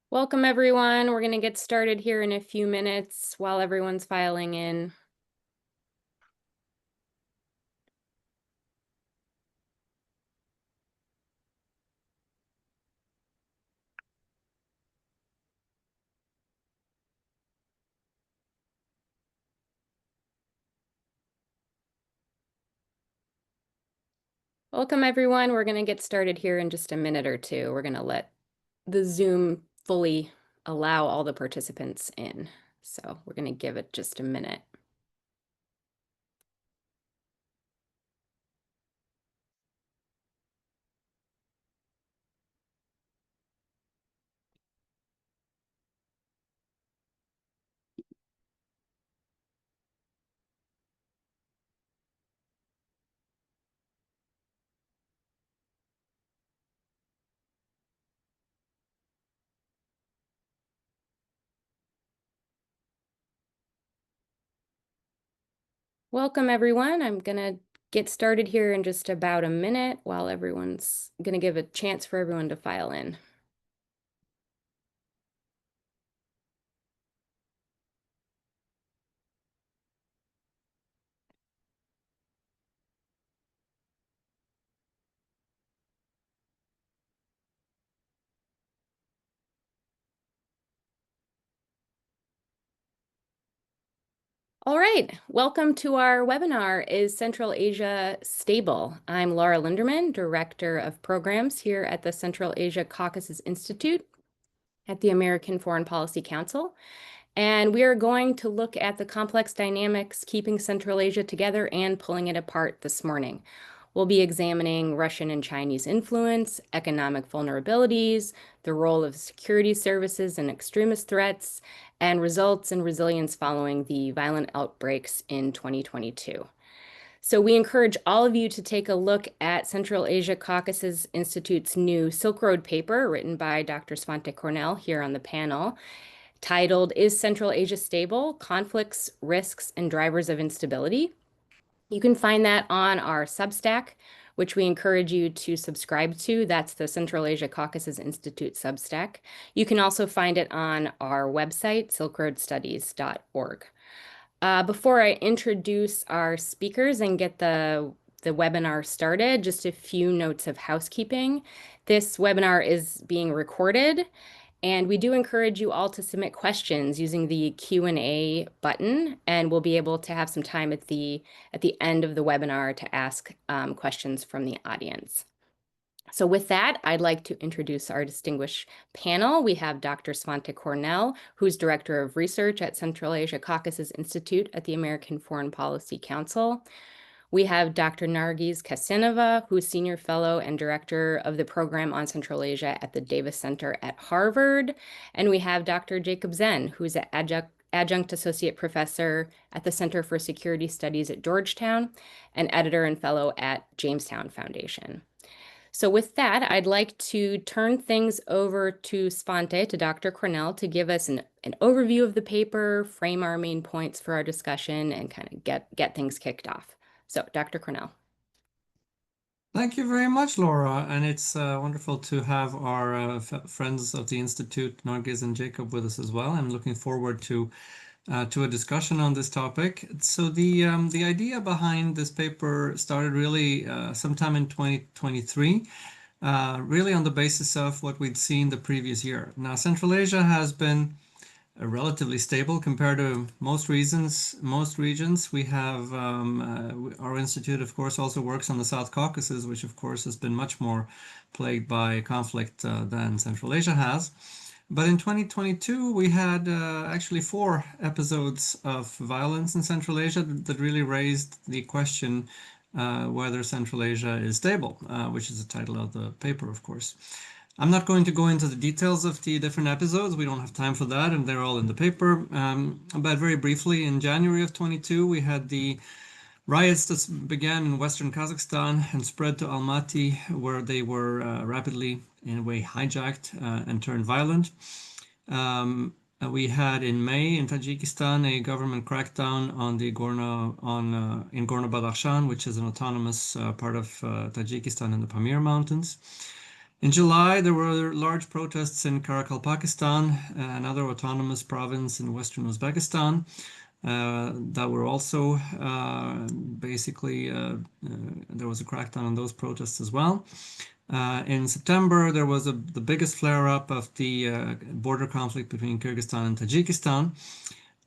Welcome, everyone. We're going to get started here in a few minutes while everyone's filing in. Welcome, everyone. We're going to get started here in just a minute or two. We're going to let the Zoom fully allow all the participants in. So we're going to give it just a minute. Welcome, everyone. I'm going to get started here in just about a minute while everyone's going to give a chance for everyone to file in. All right, welcome to our webinar, Is Central Asia Stable? I'm Laura Linderman, Director of Programs here at the Central Asia-Caucasus Institute at the American Foreign Policy Council. And we are going to look at the complex dynamics keeping Central Asia together and pulling it apart this morning. We'll be examining Russian and Chinese influence, economic vulnerabilities, the role of security services and extremist threats, and results and resilience following the violent outbreaks in 2022. So we encourage all of you to take a look at Central Asia-Caucasus Institute's new Silk Road paper written by Dr. Svante Cornell here on the panel, titled Is Central Asia Stable? Conflicts, Risks, and Drivers of Instability. You can find that on our Substack, which we encourage you to subscribe to. That's the Central Asia-Caucasus Institute Substack. You can also find it on our website, silkroadstudies.org. Before I introduce our speakers and get the webinar started, just a few notes of housekeeping. This webinar is being recorded, and we do encourage you all to submit questions using the Q&A button, and we'll be able to have some time at the end of the webinar to ask questions from the audience. So with that, I'd like to introduce our distinguished panel. We have Dr. Svante Cornell, who's Director of Research at Central Asia-Caucasus Institute at the American Foreign Policy Council. We have Dr. Nargis Kassenova, who's Senior Fellow and Director of the Program on Central Asia at the Davis Center at Harvard. And we have Dr. Jacob Zenn, who's an Adjunct Associate Professor at the Center for Security Studies at Georgetown and Editor and Fellow at Jamestown Foundation. So with that, I'd like to turn things over to Svante, to Dr. Cornell, to give us an overview of the paper, frame our main points for our discussion, and kind of get things kicked off. So, Dr. Cornell. Thank you very much, Laura. And it's wonderful to have our friends of the Institute, Nargis and Jacob, with us as well. I'm looking forward to a discussion on this topic. So the idea behind this paper started really sometime in 2023, really on the basis of what we'd seen the previous year. Now, Central Asia has been relatively stable compared to most regions. We have our institute, of course, also works on the South Caucasus, which of course has been much more plagued by conflict than Central Asia has. But in 2022, we had actually 4 episodes of violence in Central Asia that really raised the question whether Central Asia is stable, which is the title of the paper, of course. I'm not going to go into the details of the different episodes. We don't have time for that, and they're all in the paper. But very briefly, in January of 22, we had the riots that began in western Kazakhstan and spread to Almaty, where they were rapidly, in a way, hijacked and turned violent. We had in May in Tajikistan a government crackdown on the in Gorno-Badakhshan, which is an autonomous part of Tajikistan in the Pamir Mountains. In July, there were large protests in Karakal, Pakistan, another autonomous province in western Uzbekistan, that were also basically there was a crackdown on those protests as well. In September, there was the biggest flare-up of the border conflict between Kyrgyzstan and Tajikistan.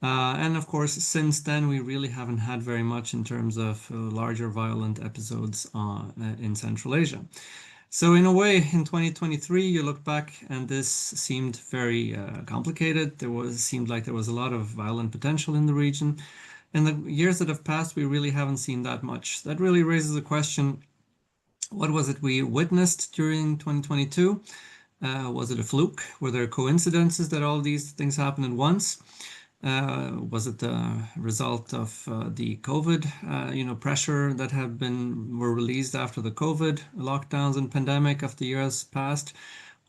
And of course, since then, we really haven't had very much in terms of larger violent episodes in Central Asia. So in a way, in 2023, you look back and this seemed very complicated. Seemed like there was a lot of violent potential in the region. In the years that have passed, we really haven't seen that much. That really raises a question: what was it we witnessed during 2022? Was it a fluke? Were there coincidences that all these things happened at once? Was it the result of the COVID, pressure that were released after the COVID lockdowns and pandemic of the years past?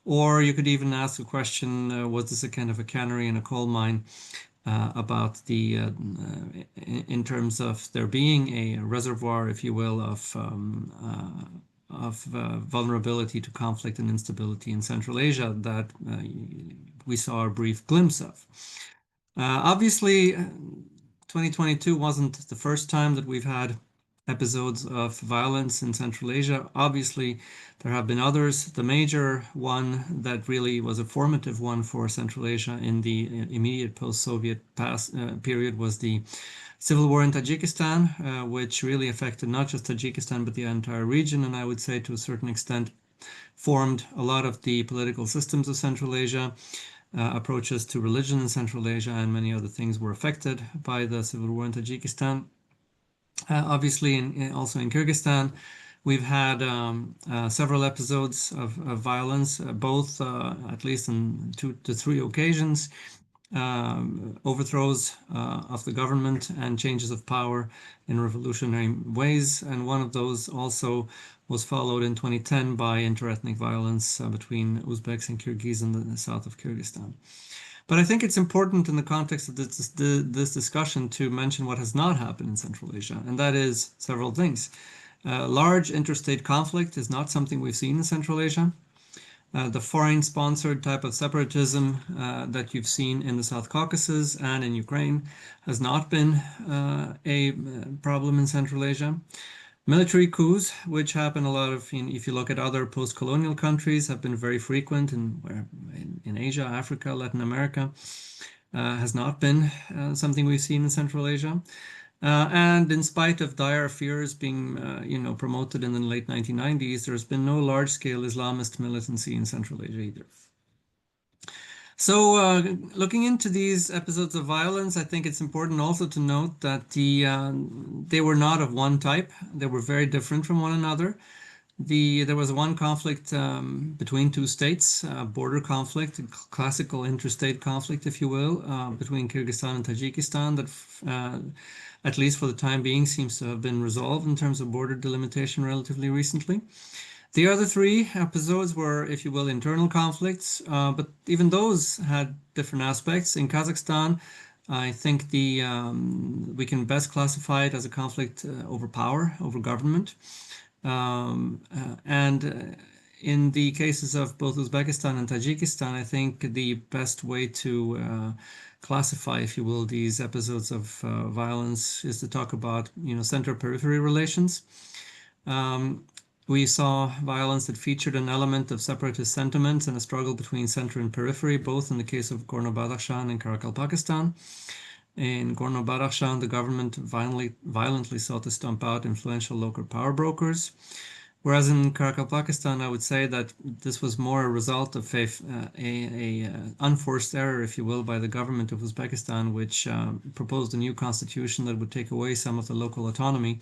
Or you could even ask the question, was this a kind of a canary in a coal mine about in terms of there being a reservoir, if you will, of vulnerability to conflict and instability in Central Asia that we saw a brief glimpse of. Obviously, 2022 wasn't the first time that we've had episodes of violence in Central Asia. Obviously, there have been others. The major one that really was a formative one for Central Asia in the immediate post-Soviet period was the civil war in Tajikistan, which really affected not just Tajikistan, but the entire region, and I would say to a certain extent formed a lot of the political systems of Central Asia. Approaches to religion in Central Asia and many other things were affected by the civil war in Tajikistan. Obviously, also in Kyrgyzstan, we've had several episodes of violence, both at least on 2 to 3 occasions, overthrows of the government and changes of power in revolutionary ways. And one of those also was followed in 2010 by interethnic violence between Uzbeks and Kyrgyz in the south of Kyrgyzstan. But I think it's important in the context of this discussion to mention what has not happened in Central Asia, and that is several things. Large interstate conflict is not something we've seen in Central Asia. The foreign-sponsored type of separatism that you've seen in the South Caucasus and in Ukraine has not been a problem in Central Asia. Military coups, which happen a lot if you look at other post-colonial countries, have been very frequent in Asia, Africa, Latin America, has not been something we've seen in Central Asia. And in spite of dire fears being, promoted in the late 1990s, there's been no large-scale Islamist militancy in Central Asia either. So, looking into these episodes of violence, I think it's important also to note that they were not of one type. They were very different from one another. There was one conflict between two states, border conflict, classical interstate conflict, if you will, between Kyrgyzstan and Tajikistan that, at least for the time being, seems to have been resolved in terms of border delimitation relatively recently. The other 3 episodes were, if you will, internal conflicts, but even those had different aspects. In Kazakhstan, I think we can best classify it as a conflict over power, over government. And in the cases of both Uzbekistan and Tajikistan, I think the best way to classify, if you will, these episodes of violence is to talk about, center-periphery relations. We saw violence that featured an element of separatist sentiments and a struggle between center and periphery, both in the case of Gorno-Badakhshan and Karakal, Pakistan. In Gorno-Badakhshan, the government violently sought to stomp out influential local power brokers. Whereas in Karakal, Pakistan, I would say that this was more a result of a unforced error, if you will, by the government of Uzbekistan, which proposed a new constitution that would take away some of the local autonomy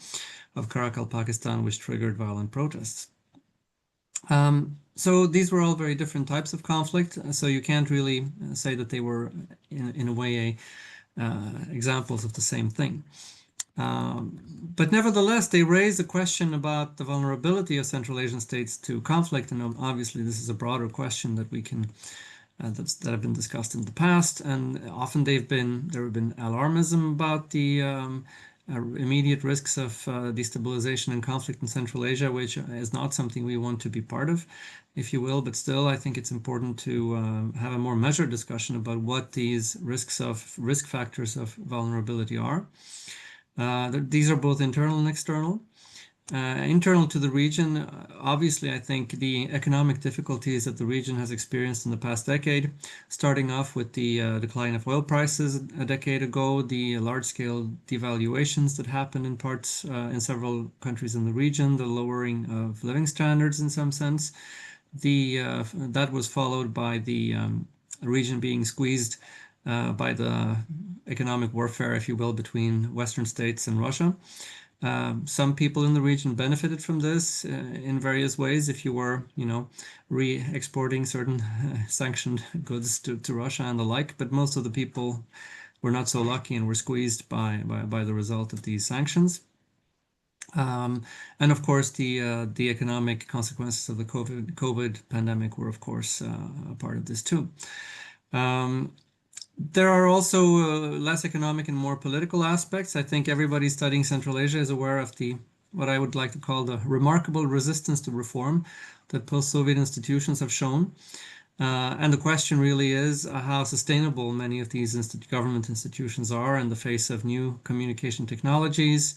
of Karakal, Pakistan, which triggered violent protests. So these were all very different types of conflict, so you can't really say that they were, in a way, examples of the same thing. But nevertheless, they raise the question about the vulnerability of Central Asian states to conflict, and obviously this is a broader question that we can that have been discussed in the past, and often there have been alarmism about the immediate risks of destabilization and conflict in Central Asia, which is not something we want to be part of, if you will. But still, I think it's important to have a more measured discussion about what these risk factors of vulnerability are. These are both internal and external. Internal to the region, obviously, I think the economic difficulties that the region has experienced in the past decade, starting off with the decline of oil prices a decade ago, the large-scale devaluations that happened in parts in several countries in the region, the lowering of living standards in some sense. That was followed by the region being squeezed by the economic warfare, if you will, between Western states and Russia. Some people in the region benefited from this in various ways if you were, re-exporting certain sanctioned goods to Russia and the like, but most of the people were not so lucky and were squeezed by the result of these sanctions. And of course, the economic consequences of the COVID pandemic were, of course, a part of this too. There are also less economic and more political aspects. I think everybody studying Central Asia is aware of what I would like to call the remarkable resistance to reform that post-Soviet institutions have shown. And the question really is how sustainable many of these government institutions are in the face of new communication technologies,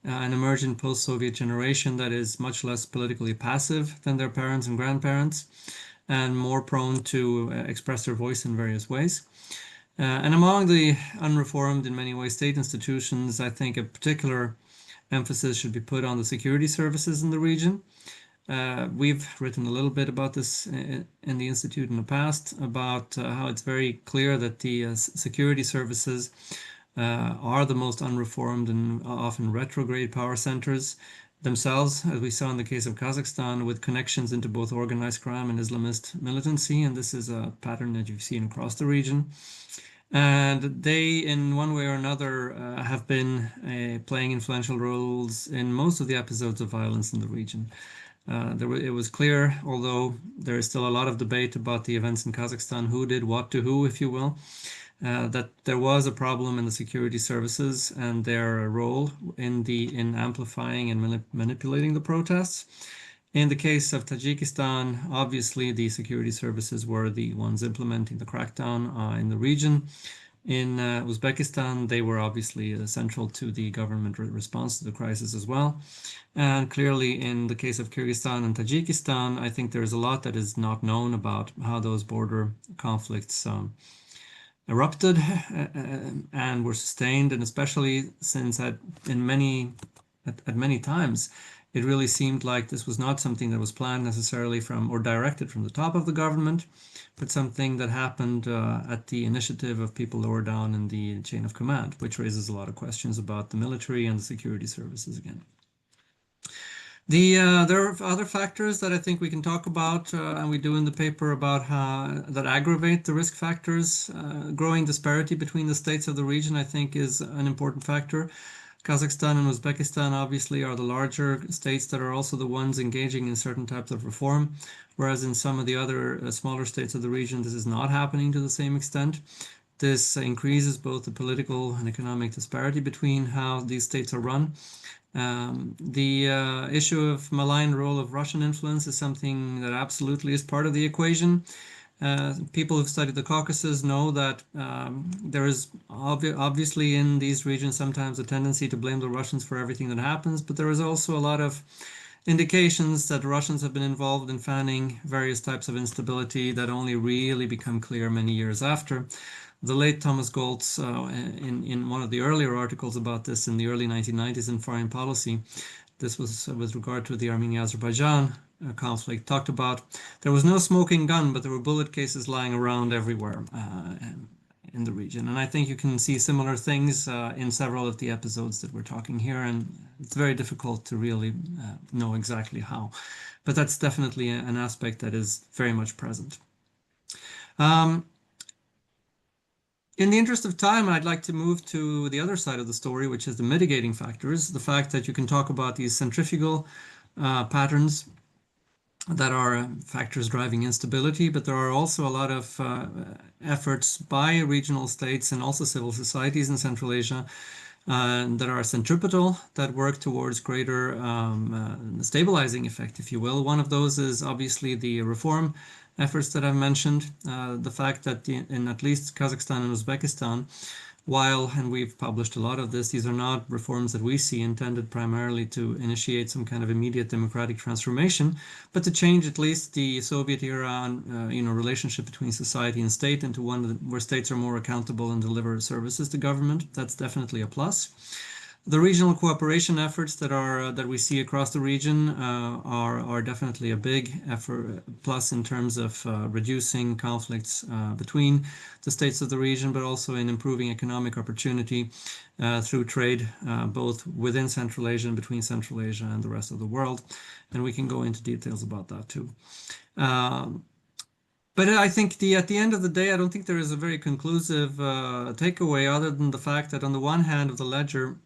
an emergent post-Soviet generation that is much less politically passive than their parents and grandparents, and more prone to express their voice in various ways. And among the unreformed, in many ways, state institutions, I think a particular emphasis should be put on the security services in the region. We've written a little bit about this in the Institute in the past, about how it's very clear that the security services are the most unreformed and often retrograde power centers themselves, as we saw in the case of Kazakhstan, with connections into both organized crime and Islamist militancy. And this is a pattern that you've seen across the region. And they, in one way or another, have been playing influential roles in most of the episodes of violence in the region. It was clear, although there is still a lot of debate about the events in Kazakhstan, who did what to who, if you will, that there was a problem in the security services and their role in amplifying and manipulating the protests. In the case of Tajikistan, obviously the security services were the ones implementing the crackdown in the region. In Uzbekistan, they were obviously central to the government response to the crisis as well. And clearly, in the case of Kyrgyzstan and Tajikistan, I think there's a lot that is not known about how those border conflicts erupted and were sustained, and especially since at many times it really seemed like this was not something that was planned necessarily from or directed from the top of the government, but something that happened at the initiative of people lower down in the chain of command, which raises a lot of questions about the military and the security services again. There are other factors that I think we can talk about, and we do in the paper, about how that aggravate the risk factors. Growing disparity between the states of the region, I think, is an important factor. Kazakhstan and Uzbekistan obviously are the larger states that are also the ones engaging in certain types of reform, whereas in some of the other smaller states of the region, this is not happening to the same extent. This increases both the political and economic disparity between how these states are run. The issue of malign role of Russian influence is something that absolutely is part of the equation. People who've studied the Caucasus know that there is obviously in these regions sometimes a tendency to blame the Russians for everything that happens, but there is also a lot of indications that Russians have been involved in fanning various types of instability that only really become clear many years after. The late Thomas Goltz, in one of the earlier articles about this in the early 1990s in Foreign Policy, this was with regard to the Armenia-Azerbaijan conflict, talked about there was no smoking gun, but there were bullet cases lying around everywhere in the region. And I think you can see similar things in several of the episodes that we're talking here, and it's very difficult to really know exactly how. But that's definitely an aspect that is very much present. In the interest of time, I'd like to move to the other side of the story, which is the mitigating factors, the fact that you can talk about these centrifugal patterns that are factors driving instability, but there are also a lot of efforts by regional states and also civil societies in Central Asia that are centripetal, that work towards greater stabilizing effect, if you will. One of those is obviously the reform efforts that I've mentioned. The fact that in at least Kazakhstan and Uzbekistan, and we've published a lot of this, these are not reforms that we see intended primarily to initiate some kind of immediate democratic transformation, but to change at least the Soviet era, relationship between society and state into one where states are more accountable and deliver services to government. That's definitely a plus. The regional cooperation efforts that we see across the region are definitely a big effort plus in terms of reducing conflicts between the states of the region, but also in improving economic opportunity through trade, both within Central Asia and between Central Asia and the rest of the world. And we can go into details about that too. But I think at the end of the day, I don't think there is a very conclusive takeaway other than the fact that on the one hand of the ledger,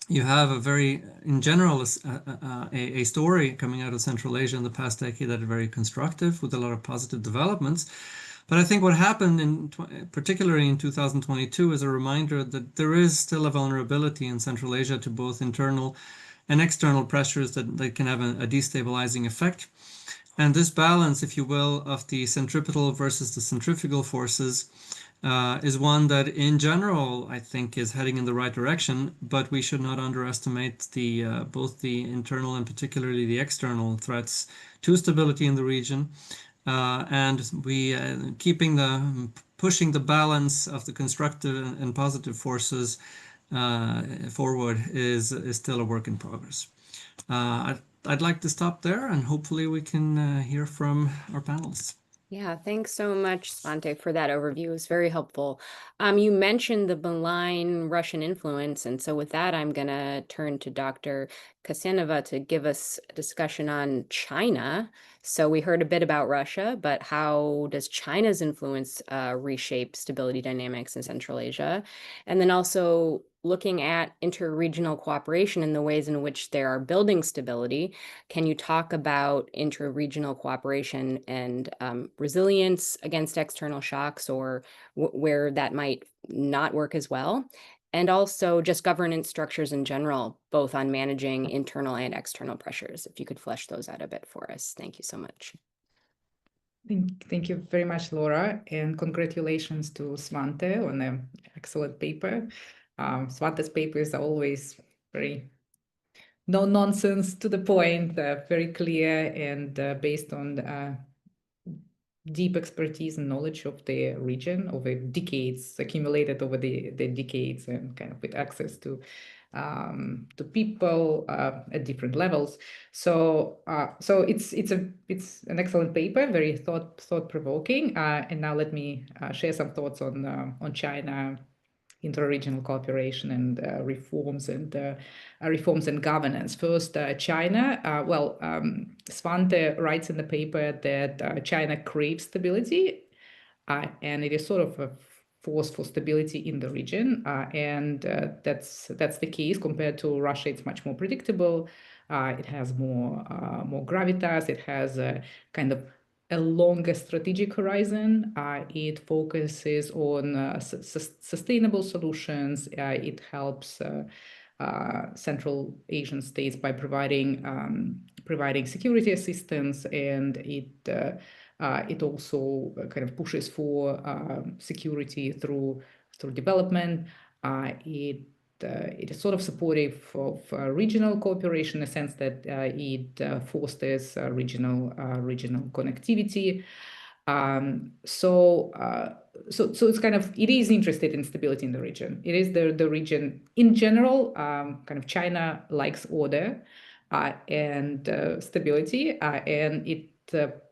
you have in general, a story coming out of Central Asia in the past decade that is very constructive with a lot of positive developments. But I think what happened particularly in 2022 is a reminder that there is still a vulnerability in Central Asia to both internal and external pressures that can have a destabilizing effect. And this balance, if you will, of the centripetal versus the centrifugal forces is one that in general I think is heading in the right direction, but we should not underestimate both the internal and particularly the external threats to stability in the region. And we pushing the balance of the constructive and positive forces forward is still a work in progress. I'd like to stop there, and hopefully we can hear from our panelists. Yeah, thanks so much, Svante, for that overview. It was very helpful. You mentioned the malign Russian influence, and so with that, I'm going to turn to Dr. Kassenova to give us a discussion on China. So we heard a bit about Russia, but how does China's influence reshape stability dynamics in Central Asia? And then also looking at interregional cooperation and the ways in which they are building stability. Can you talk about interregional cooperation and resilience against external shocks, or where that might not work as well? And also just governance structures in general, both on managing internal and external pressures. If you could flesh those out a bit for us. Thank you so much. Thank you very much, Laura, and congratulations to Svante on an excellent paper. Svante's papers are always very no nonsense, to the point, very clear, and based on deep expertise and knowledge of the region over decades, accumulated over the decades, and kind of with access to people at different levels. So it's an excellent paper, very thought-provoking. And now let me share some thoughts on China, interregional cooperation, and reforms and governance. First, China. Svante writes in the paper that China craves stability, and it is sort of a force for stability in the region, and that's the case. Compared to Russia, it's much more predictable. It has more gravitas. It has a kind of a longer strategic horizon. It focuses on sustainable solutions. It helps Central Asian states by providing security assistance, and it also kind of pushes for security through development. It is sort of supportive of regional cooperation in the sense that it fosters regional connectivity. So it's kind of, it is interested in stability in the region. It is the region in general. Kind of China likes order and stability, and it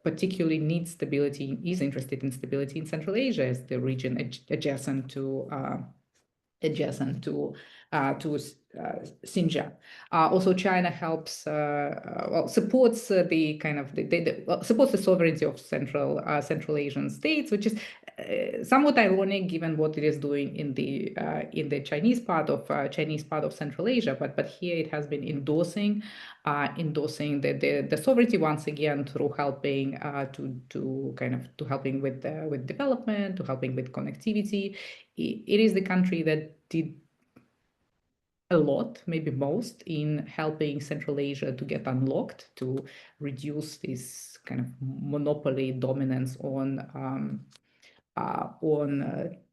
particularly needs stability, is interested in stability in Central Asia as the region adjacent to Xinjiang. Also, China helps, supports the kind of supports the sovereignty of Central Asian states, which is somewhat ironic given what it is doing in the Chinese part of Central Asia. But here it has been endorsing the sovereignty once again through helping to helping with development, to helping with connectivity. It is the country that did a lot, maybe most, in helping Central Asia to get unlocked, to reduce this kind of monopoly dominance on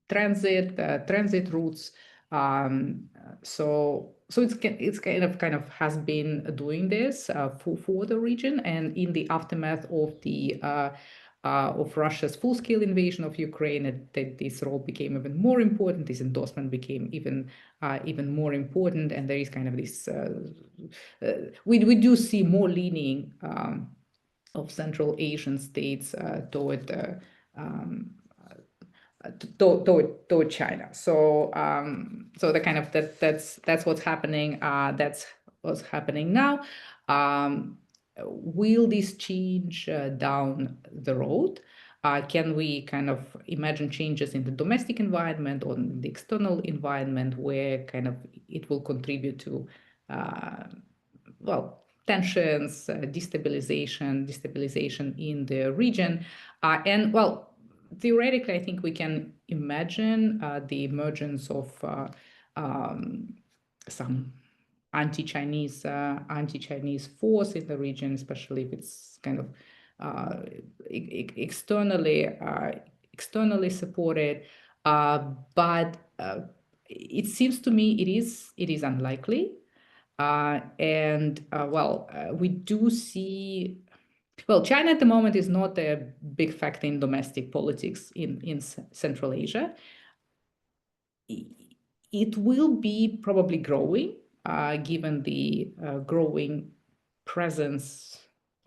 transit routes. So it's kind of has been doing this for the region, and in the aftermath of Russia's full-scale invasion of Ukraine, this role became even more important. This endorsement became even more important, and there is kind of this. We do see more leaning of Central Asian states toward China. So the kind of that's what's happening. That's what's happening now. Will this change down the road? Can we kind of imagine changes in the domestic environment or in the external environment where kind of it will contribute to tensions, destabilization in the region, and theoretically, I think we can imagine the emergence of some anti-Chinese force in the region, especially if it's kind of externally supported. But it seems to me it is unlikely. We do see. Well, China at the moment is not a big factor in domestic politics in Central Asia. It will be probably growing, given the growing presence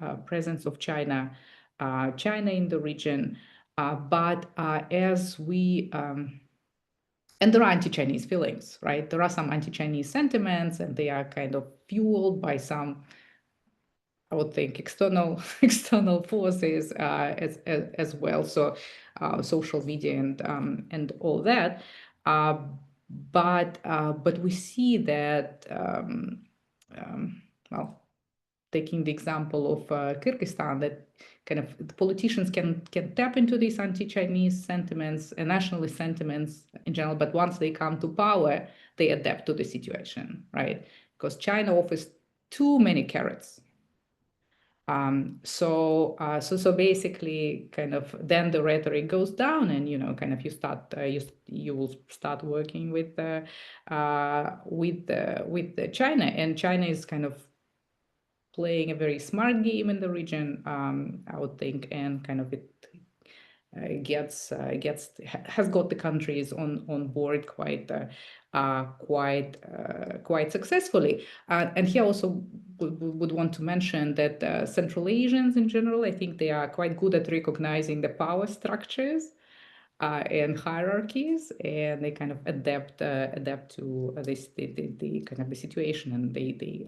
of China in the region. But as we and there are anti-Chinese feelings, right? There are some anti-Chinese sentiments, and they are kind of fueled by some, I would think, external forces as well. So social media and all that. But we see that taking the example of Kyrgyzstan, that kind of the politicians can tap into these anti-Chinese sentiments and nationalist sentiments in general, but once they come to power, they adapt to the situation, right? Because China offers too many carrots. So basically, kind of then the rhetoric goes down, and kind of you will start working with China, and China is kind of playing a very smart game in the region, I would think, and kind of it has got the countries on board quite successfly. And here also would want to mention that Central Asians in general, I think they are quite good at recognizing the power structures and hierarchies, and they kind of adapt to this the kind of the situation, and they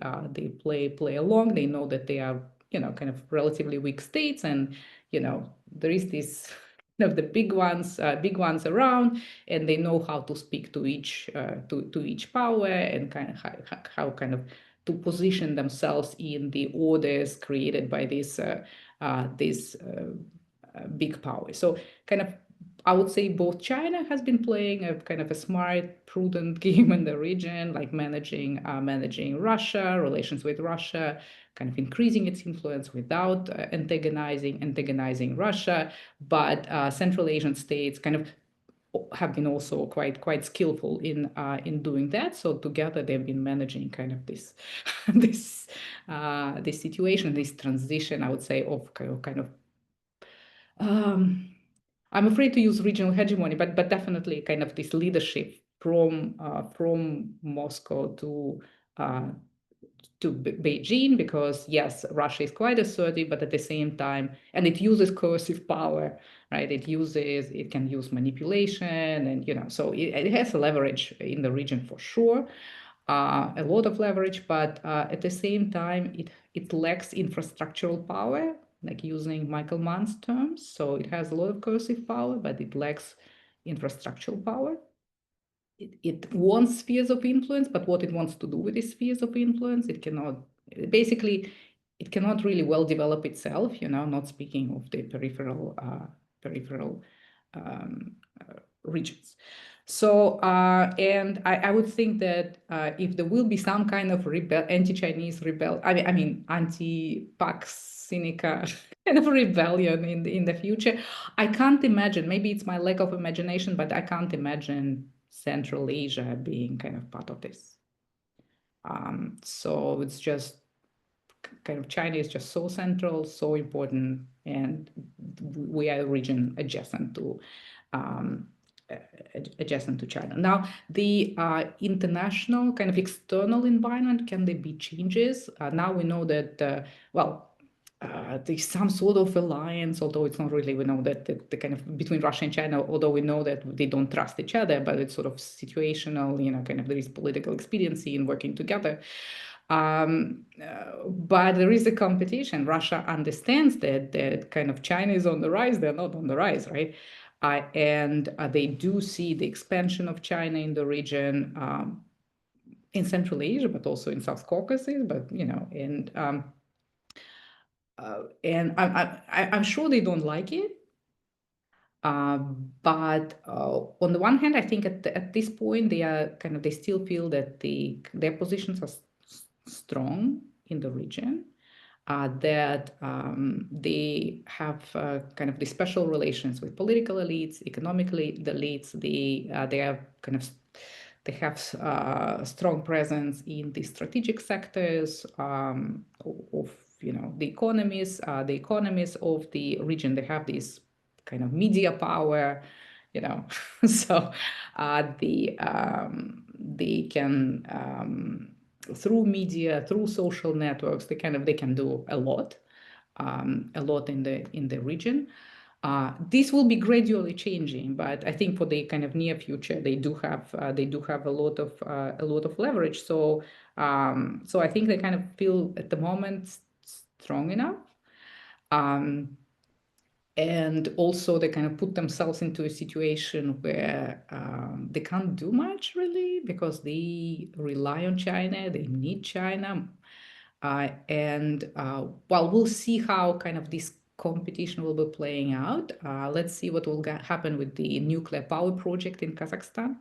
play along. They know that they are kind of relatively weak states, and there is this of the big ones around, and they know how to speak to each power, and kind of how kind of to position themselves in the orders created by this big power. So kind of I would say both China has been playing a kind of a smart, prudent game in the region, like managing Russia, relations with Russia, kind of increasing its influence without antagonizing Russia. But Central Asian states kind of have been also quite skillful in doing that. So together they've been managing kind of this this situation, this transition, I would say, of kind of. I'm afraid to use regional hegemony, but definitely kind of this leadership from Moscow to Beijing, because yes, Russia is quite assertive, but at the same time, and it uses coercive power, right? It can use manipulation, and so it has a leverage in the region for sure, a lot of leverage, but at the same time, it lacks infrastructural power, like using Michael Mann's terms. So it has a lot of coercive power, but it lacks infrastructural power. It wants spheres of influence, but what it wants to do with these spheres of influence, it cannot really well develop itself, not speaking of the peripheral regions. So, and I would think that if there will be some kind of anti-Chinese anti-Pax Sinica kind of rebellion in the future, I can't imagine. Maybe it's my lack of imagination, but I can't imagine Central Asia being kind of part of this. So it's just kind of China is just so central, so important, and we are a region adjacent to China. Now, the international kind of external environment, can there be changes? Now we know that, there's some sort of alliance, although it's not really, we know that the kind of between Russia and China, although we know that they don't trust each other, but it's sort of situational, kind of there is political expediency in working together. But there is a competition. Russia understands that kind of China is on the rise, they're not on the rise, right? And they do see the expansion of China in the region, in Central Asia, but also in South Caucasus, and I'm sure they don't like it. But on the one hand, I think at this point they still feel that their positions are strong in the region, that they have kind of the special relations with political elites, economically the elites. They have strong presence in the strategic sectors of the economies of the region. They have this kind of media power, so they can through media, through social networks, they can do a lot in the region. This will be gradually changing, but I think for the kind of near future, they do have a lot of leverage. So I think they kind of feel at the moment strong enough. And also they kind of put themselves into a situation where they can't do much really, because they rely on China, they need China. We'll see how kind of this competition will be playing out. Let's see what will happen with the nuclear power project in Kazakhstan.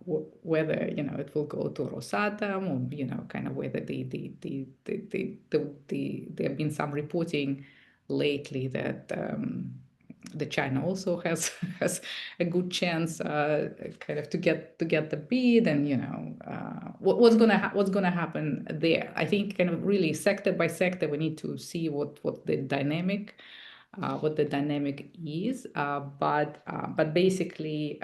Whether it will go to Rosatom, or kind of whether there have been some reporting lately that China also has a good chance kind of to get the bid, and what's gonna happen there. I think kind of really sector by sector we need to see what the dynamic is, but basically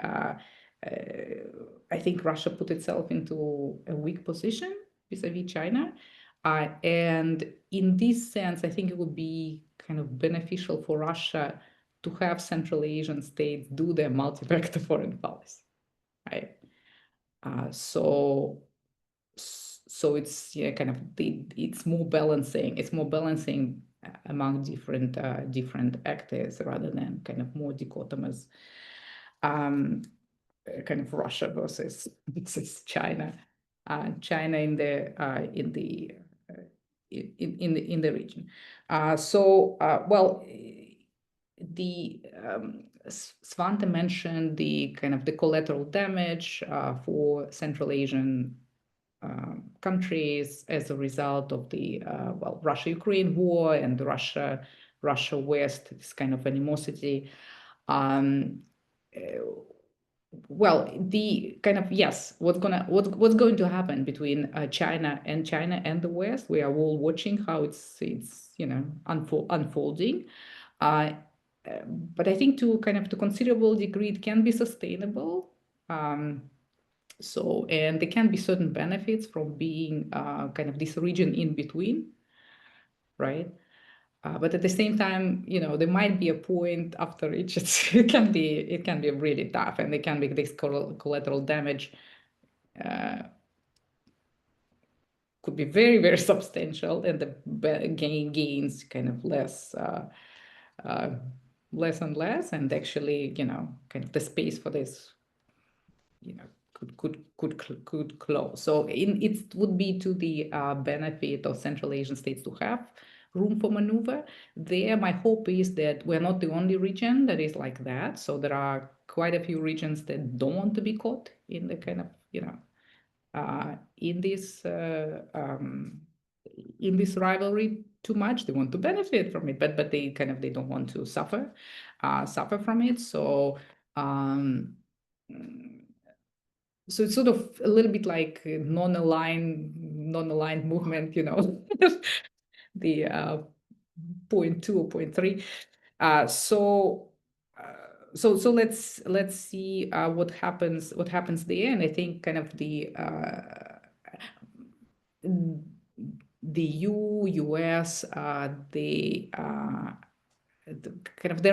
I think Russia put itself into a weak position vis-a-vis China. And in this sense, I think it would be kind of beneficial for Russia to have Central Asian states do their multi-vector foreign policy, right? So it's kind of it's more balancing among different actors rather than kind of more dichotomous. Kind of Russia versus China, China in the region. Svante mentioned the kind of the collateral damage for Central Asian countries as a result of the Russia-Ukraine war and Russia-West, this kind of animosity. The kind of what's going to happen between China and the West? We are all watching how it's unfolding, but I think to considerable degree it can be sustainable. And there can be certain benefits from being kind of this region in between, right? But at the same time, there might be a point after which it can be really tough, and it can be this collateral damage could be very, very substantial, and the gains kind of less and less, and actually, kind of the space for this, could close. So it would be to the benefit of Central Asian states to have room for maneuver there. My hope is that we're not the only region that is like that. So there are quite a few regions that don't want to be caught in the kind of, in this rivalry too much. They want to benefit from it, but they don't want to suffer from it. So so it's sort of a little bit like a non-aligned movement, the 0.2 or 0.3. So let's see what happens there. And I think kind of the US, there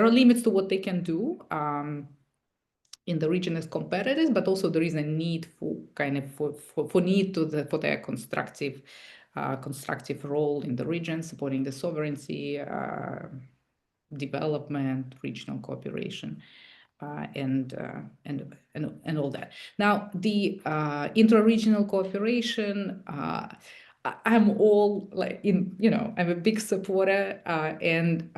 are limits to what they can do in the region as competitors, but also there is a need for their constructive role in the region, supporting the sovereignty, development, regional cooperation. And all that. Now, the intra-regional cooperation, I'm all like I'm a big supporter, and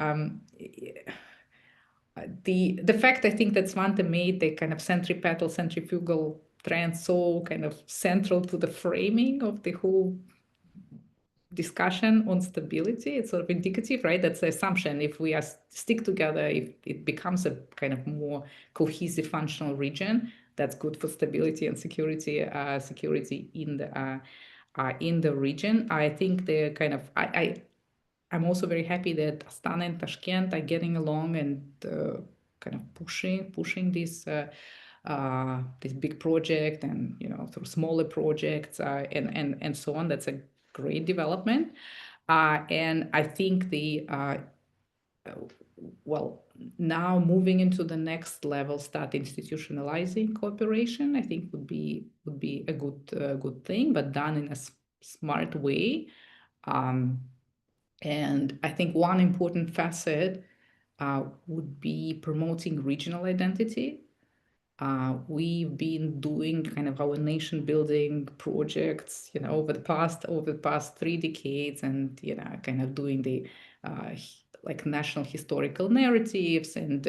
the fact I think that Svante made the kind of centripetal, centrifugal trend so kind of central to the framing of the whole discussion on stability. It's sort of indicative, right? That's the assumption. If we stick together, if it becomes a kind of more cohesive, functional region, that's good for stability and security in the region. I think the kind of I'm also very happy that Astana and Tashkent are getting along and kind of pushing this big project, and through smaller projects and so on. That's a great development, and I think now moving into the next level, start institutionalizing cooperation, I think would be a good thing, but done in a smart way. And I think one important facet would be promoting regional identity. We've been doing kind of our nation building projects, over the past 3 decades, and kind of doing the like national historical narratives, and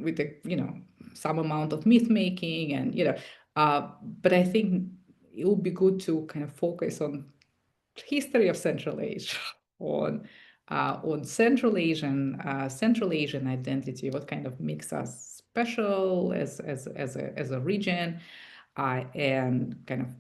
with the some amount of myth making, and but I think it would be good to kind of focus on history of Central Asia, on Central Asian identity, what kind of makes us special as a region, and kind of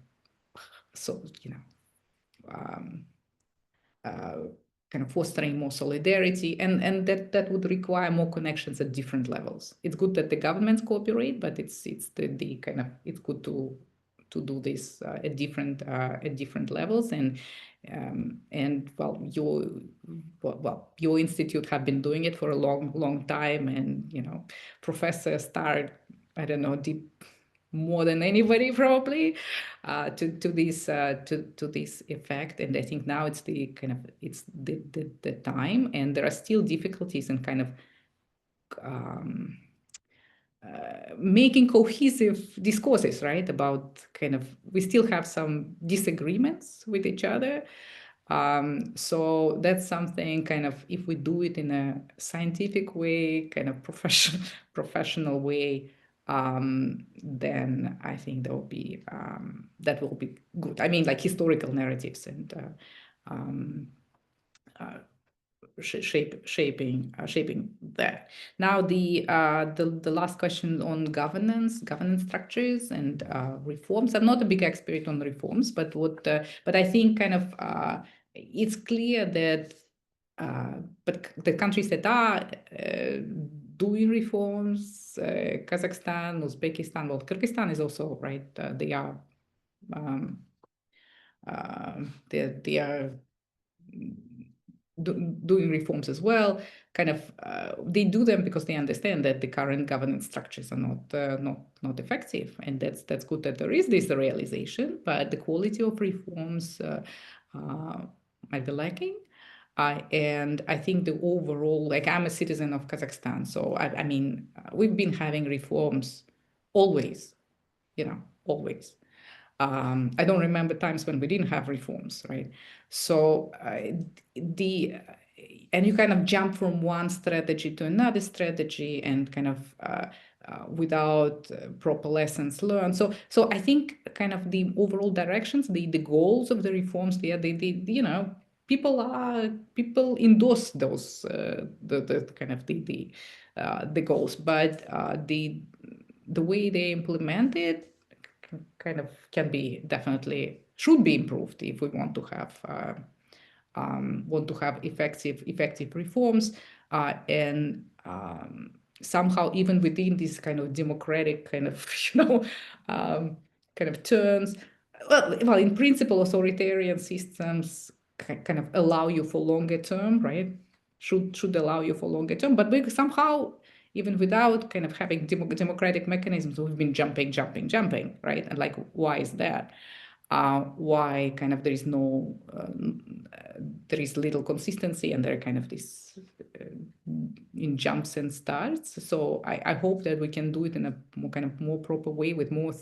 kind of fostering more solidarity, and that would require more connections at different levels. It's good that the governments cooperate, but it's the kind of it's good to do this at different levels, and your institute have been doing it for a long time, and professors start, I don't know, deep more than anybody probably to this effect. And I think now it's the time, and there are still difficulties in kind of making cohesive discourses, right? About kind of, we still have some disagreements with each other. So that's something kind of, if we do it in a scientific way, kind of professional way, then I think that will be good. I mean, like historical narratives and shaping that. Now, the last question on governance structures and reforms. I'm not a big expert on reforms, but I think kind of it's clear that but the countries that are doing reforms, Kazakhstan, Uzbekistan, well, Kyrgyzstan is also, right, they are doing reforms as well. Kind of they do them because they understand that the current governance structures are not effective, and that's good that there is this realization, but the quality of reforms might be lacking. And I think the overall, like, I'm a citizen of Kazakhstan, so I mean, we've been having reforms always, always. I don't remember times when we didn't have reforms, right? So and you kind of jump from one strategy to another strategy and kind of without proper lessons learned. So I think kind of the overall directions, the goals of the reforms there, people endorse those the kind of the goals, but the way they implement it kind of should be improved if we want to have effective reforms, and somehow even within this kind of democratic kind of kind of terms, well in principle authoritarian systems kind of allow you for longer term, right? Should allow you for longer term, but we somehow, even without kind of having democratic mechanisms, we've been jumping, right? And like, why is that? Why kind of there is little consistency, and there are kind of this in jumps and starts. So I hope that we can do it in a more proper way, with more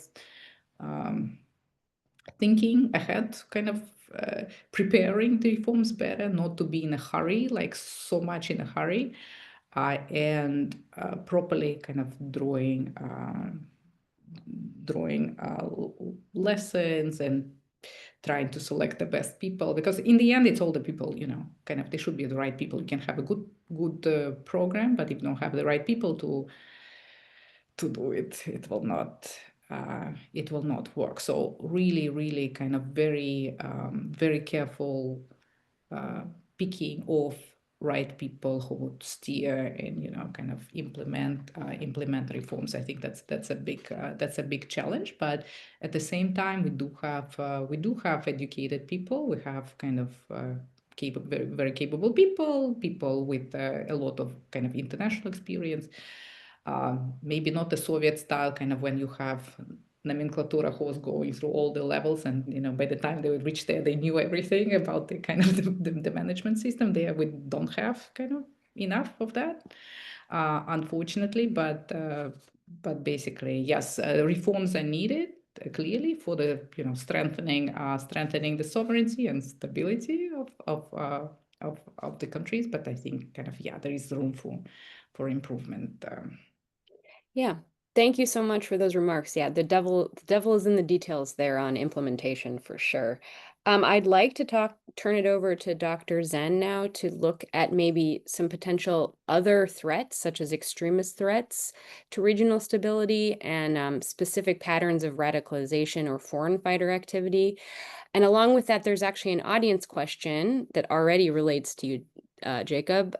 thinking ahead, kind of preparing the reforms better, not to be in a hurry, like so much in a hurry, and properly kind of drawing lessons and trying to select the best people, because in the end it's all the people, kind of they should be the right people. You can have a good program, but if you don't have the right people to do it, it will not work. So really kind of very careful picking of right people who would steer and kind of implement reforms. I think that's a big challenge. But at the same time, we do have educated people. We have kind of very, very capable people with a lot of kind of international experience. Maybe not the Soviet style, kind of when you have nomenclatura who was going through all the levels, and by the time they would reach there, they knew everything about the kind of the management system. There we don't have kind of enough of that, unfortunately. But basically, yes, reforms are needed clearly for the strengthening the sovereignty and stability of the countries. But I think kind of there is room for improvement. Yeah. Thank you so much for those remarks. Yeah, the devil is in the details there on implementation for sure. I'd like to turn it over to Dr. Zenn now to look at maybe some potential other threats, such as extremist threats to regional stability and specific patterns of radicalization or foreign fighter activity. And along with that, there's actually an audience question that already relates to you, Jacob,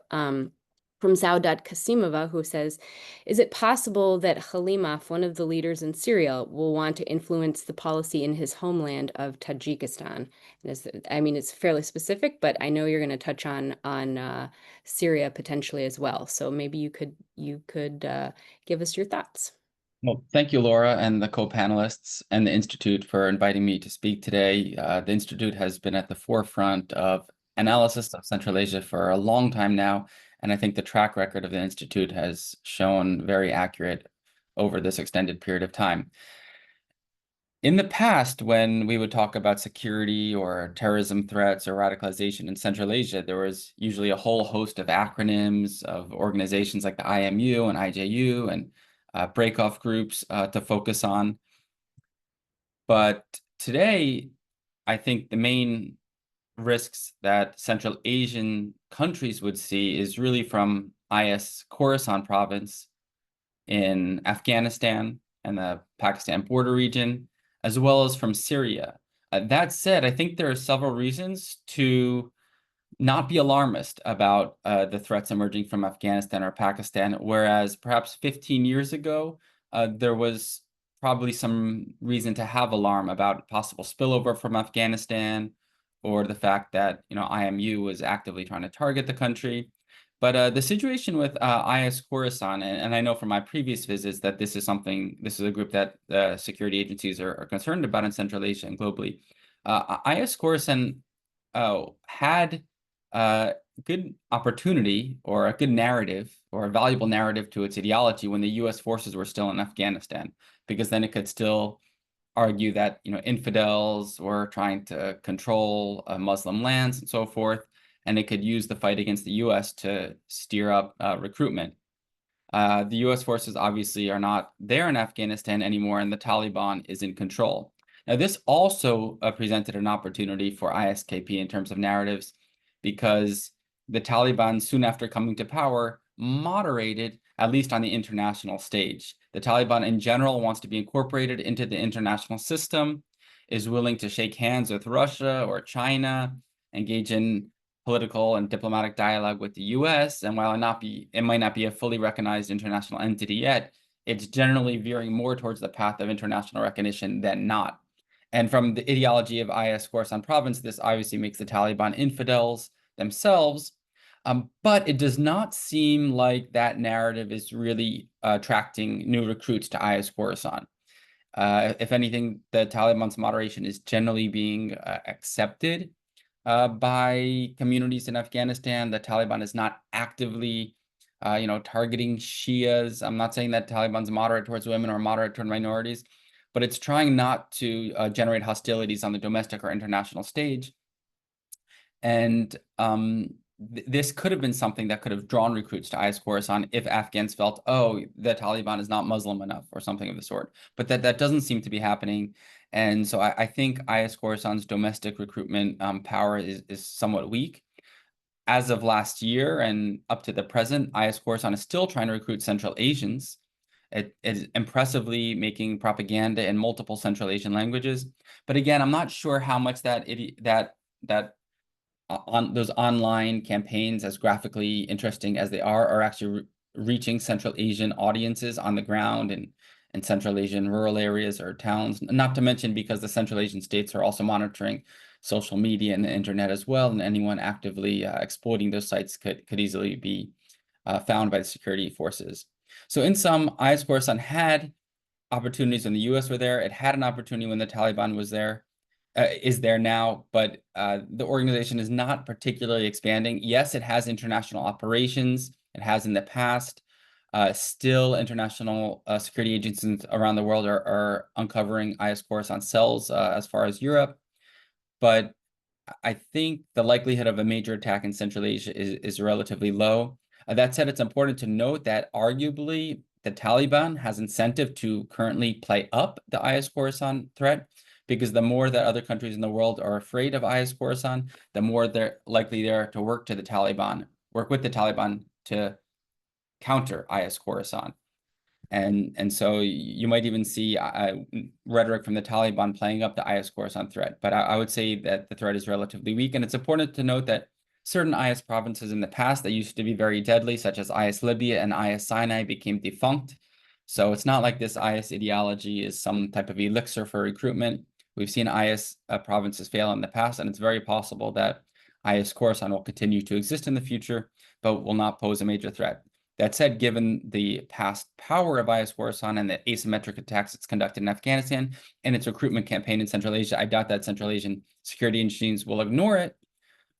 from Saudat Kassenova, who says, is it possible that Khalimov, one of the leaders in Syria, will want to influence the policy in his homeland of Tajikistan? And it's fairly specific, but I know you're going to touch on Syria potentially as well. So maybe you could give us your thoughts. Well, thank you, Laura, and the co-panelists and the Institute for inviting me to speak today. The Institute has been at the forefront of analysis of Central Asia for a long time now, and I think the track record of the Institute has shown very accurate over this extended period of time. In the past, when we would talk about security or terrorism threats or radicalization in Central Asia, there was usually a whole host of acronyms of organizations like the IMU and IJU and break-off groups to focus on. But today, I think the main risks that Central Asian countries would see is really from IS Khorasan province in Afghanistan and the Pakistan border region, as well as from Syria. That said, I think there are several reasons to not be alarmist about the threats emerging from Afghanistan or Pakistan, whereas perhaps 15 years ago, there was probably some reason to have alarm about possible spillover from Afghanistan, or the fact that IMU was actively trying to target the country. But the situation with IS Khorasan, and I know from my previous visits that this is a group that security agencies are concerned about in Central Asia and globally. IS Khorasan had a good opportunity or a good narrative or a valuable narrative to its ideology when the US forces were still in Afghanistan, because then it could still argue that infidels were trying to control Muslim lands and so forth, and it could use the fight against the U.S. to steer up recruitment. The U.S. forces obviously are not there in Afghanistan anymore, and the Taliban is in control. Now, this also presented an opportunity for ISKP in terms of narratives, because the Taliban, soon after coming to power, moderated, at least on the international stage. The Taliban in general wants to be incorporated into the international system, is willing to shake hands with Russia or China, engage in political and diplomatic dialogue with the US, and while it might not be a fully recognized international entity yet, it's generally veering more towards the path of international recognition than not. And from the ideology of IS Khorasan province, this obviously makes the Taliban infidels themselves, but it does not seem like that narrative is really attracting new recruits to IS Khorasan. If anything, the Taliban's moderation is generally being accepted by communities in Afghanistan. The Taliban is not actively, targeting Shias. I'm not saying that Taliban's moderate towards women or moderate toward minorities, but it's trying not to generate hostilities on the domestic or international stage. And this could have been something that could have drawn recruits to IS Khorasan if Afghans felt, oh, the Taliban is not Muslim enough or something of the sort. But that doesn't seem to be happening. And so I think IS Khorasan's domestic recruitment power is somewhat weak. As of last year and up to the present, IS Khorasan is still trying to recruit Central Asians. It is impressively making propaganda in multiple Central Asian languages. But again, I'm not sure how much on those online campaigns, as graphically interesting as they are actually reaching Central Asian audiences on the ground in Central Asian rural areas or towns, not to mention because the Central Asian states are also monitoring social media and the internet as well, and anyone actively exploiting those sites could easily be found by the security forces. So in sum, IS Khorasan had opportunities when the US were there. It had an opportunity when the Taliban was there. Is there now, but the organization is not particularly expanding. Yes, it has international operations. It has in the past. Still, international security agencies around the world are uncovering IS Khorasan cells as far as Europe. But I think the likelihood of a major attack in Central Asia is relatively low. That said, it's important to note that arguably the Taliban has incentive to currently play up the IS Khorasan threat, because the more that other countries in the world are afraid of IS Khorasan, the more they're likely to work with the Taliban to counter IS Khorasan. And so you might even see rhetoric from the Taliban playing up the IS Khorasan threat. But I would say that the threat is relatively weak. And it's important to note that certain IS provinces in the past that used to be very deadly, such as IS Libya and IS Sinai, became defunct. So it's not like this IS ideology is some type of elixir for recruitment. We've seen IS provinces fail in the past, and it's very possible that IS Khorasan will continue to exist in the future, but will not pose a major threat. That said, given the past power of IS Khorasan and the asymmetric attacks it's conducted in Afghanistan and its recruitment campaign in Central Asia, I doubt that Central Asian security agencies will ignore it.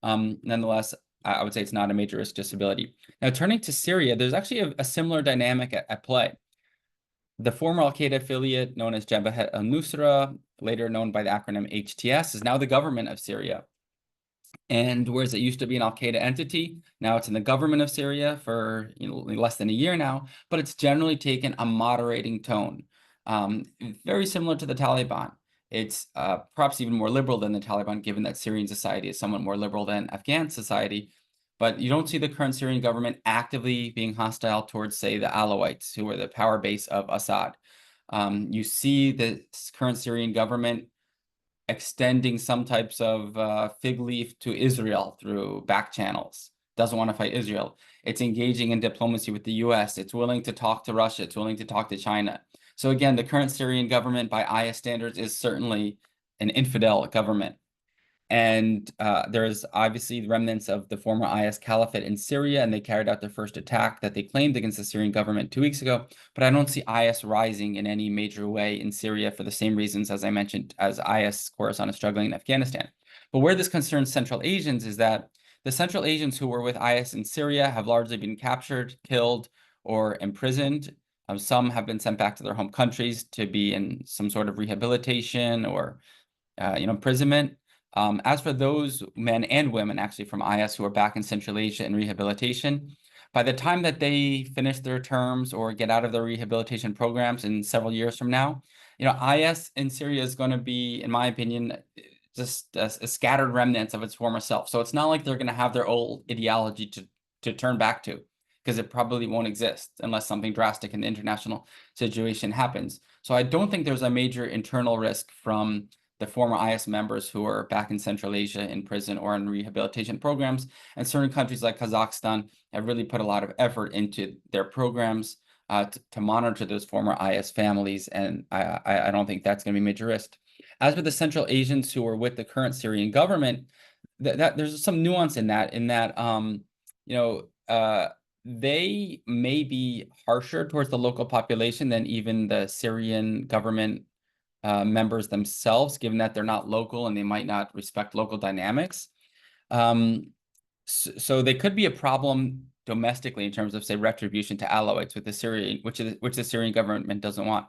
Nonetheless, I would say it's not a major risk to stability. Now, turning to Syria, there's actually a similar dynamic at play. The former al-Qaeda affiliate known as Jabhat al-Nusra, later known by the acronym HTS, is now the government of Syria. And whereas it used to be an al-Qaeda entity, now it's in the government of Syria for less than a year now, but it's generally taken a moderating tone, very similar to the Taliban. It's perhaps even more liberal than the Taliban, given that Syrian society is somewhat more liberal than Afghan society. But you don't see the current Syrian government actively being hostile towards, say, the Alawites, who are the power base of Assad. You see the current Syrian government extending some types of fig leaf to Israel through back channels. Doesn't want to fight Israel. It's engaging in diplomacy with the US. It's willing to talk to Russia. It's willing to talk to China. So again, the current Syrian government by IS standards is certainly an infidel government. And there's obviously remnants of the former IS caliphate in Syria, and they carried out their first attack that they claimed against the Syrian government 2 weeks ago. But I don't see IS rising in any major way in Syria for the same reasons as I mentioned, as IS Khorasan is struggling in Afghanistan. But where this concerns Central Asians is that the Central Asians who were with IS in Syria have largely been captured, killed, or imprisoned. Some have been sent back to their home countries to be in some sort of rehabilitation or imprisonment. As for those men and women actually from IS who are back in Central Asia in rehabilitation, by the time that they finish their terms or get out of their rehabilitation programs in several years from now, IS in Syria is going to be, in my opinion, just a scattered remnants of its former self. So it's not like they're going to have their old ideology to turn back to, because it probably won't exist unless something drastic in the international situation happens. So I don't think there's a major internal risk from the former IS members who are back in Central Asia in prison or in rehabilitation programs. And certain countries like Kazakhstan have really put a lot of effort into their programs to monitor those former IS families. And I don't think that's going to be a major risk. As for the Central Asians who are with the current Syrian government, there's some nuance in that, they may be harsher towards the local population than even the Syrian government members themselves, given that they're not local and they might not respect local dynamics. So they could be a problem domestically in terms of, say, retribution to Alawites with the Syrian, which the Syrian government doesn't want.